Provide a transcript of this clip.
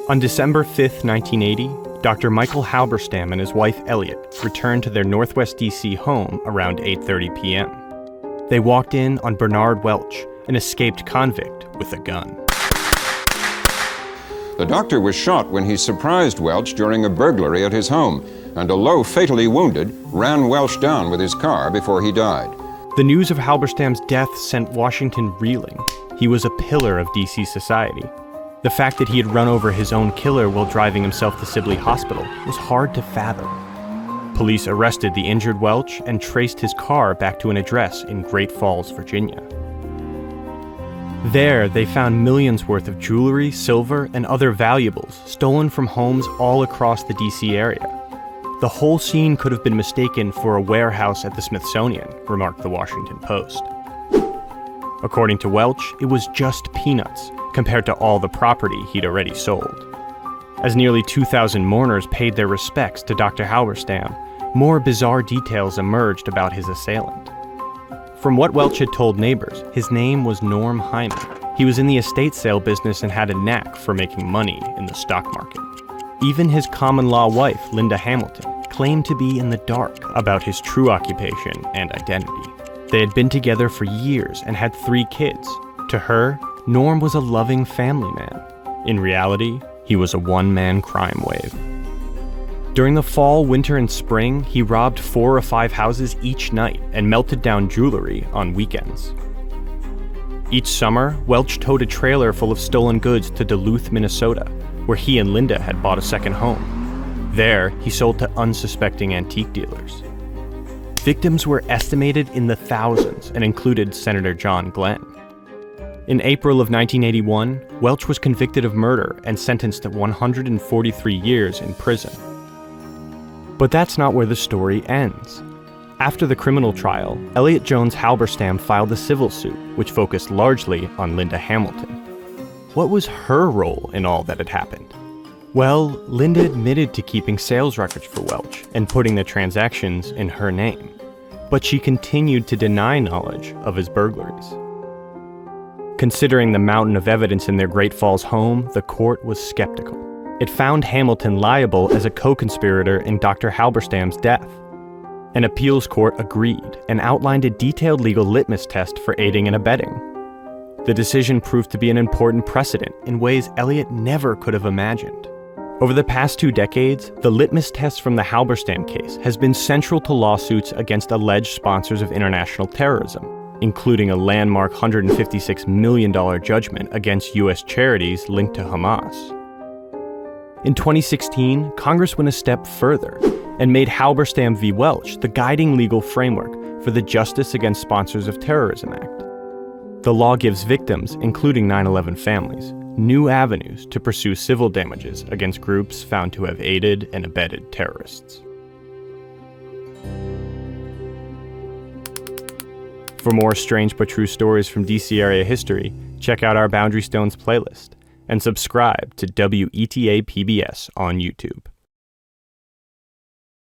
On December 5, 1980, Dr. Michael Halberstam and his wife Elliot returned to their Northwest D.C. home around 8:30 p.m. They walked in on Bernard Welch, an escaped convict with a gun. The doctor was shot when he surprised Welch during a burglary at his home, and although fatally wounded, ran Welch down with his car before he died. The news of Halberstam's death sent Washington reeling. He was a pillar of D.C. society. The fact that he had run over his own killer while driving himself to Sibley Hospital was hard to fathom. Police arrested the injured Welch and traced his car back to an address in Great Falls, Virginia. There, they found millions worth of jewelry, silver, and other valuables stolen from homes all across the D.C. area. The whole scene could have been mistaken for a warehouse at the Smithsonian, remarked the Washington Post. According to Welch, it was just peanuts compared to all the property he'd already sold. As nearly 2,000 mourners paid their respects to Dr. Halberstam, more bizarre details emerged about his assailant. From what Welch had told neighbors, his name was Norm Hyman. He was in the estate sale business and had a knack for making money in the stock market. Even his common-law wife, Linda Hamilton, claimed to be in the dark about his true occupation and identity. They had been together for years and had 3 kids. To her, Norm was a loving family man. In reality, he was a one-man crime wave. During the fall, winter, and spring, he robbed 4 or 5 houses each night and melted down jewelry on weekends. Each summer, Welch towed a trailer full of stolen goods to Duluth, Minnesota, where he and Linda had bought a second home. There, he sold to unsuspecting antique dealers. Victims were estimated in the thousands and included Senator John Glenn. In April of 1981, Welch was convicted of murder and sentenced to 143 years in prison. But that's not where the story ends. After the criminal trial, Elliot Jones Halberstam filed a civil suit, which focused largely on Linda Hamilton. What was her role in all that had happened? Well, Linda admitted to keeping sales records for Welch and putting the transactions in her name, but she continued to deny knowledge of his burglaries. Considering the mountain of evidence in their Great Falls home, the court was skeptical. It found Hamilton liable as a co-conspirator in Dr. Halberstam's death. An appeals court agreed and outlined a detailed legal litmus test for aiding and abetting. The decision proved to be an important precedent in ways Elliot never could have imagined. Over the past 2 decades, the litmus test from the Halberstam case has been central to lawsuits against alleged sponsors of international terrorism, including a landmark $156 million judgment against U.S. charities linked to Hamas. In 2016, Congress went a step further and made Halberstam v. Welch the guiding legal framework for the Justice Against Sponsors of Terrorism Act. The law gives victims, including 9/11 families, new avenues to pursue civil damages against groups found to have aided and abetted terrorists. For more strange but true stories from DC area history, check out our Boundary Stones playlist and subscribe to WETA PBS on YouTube.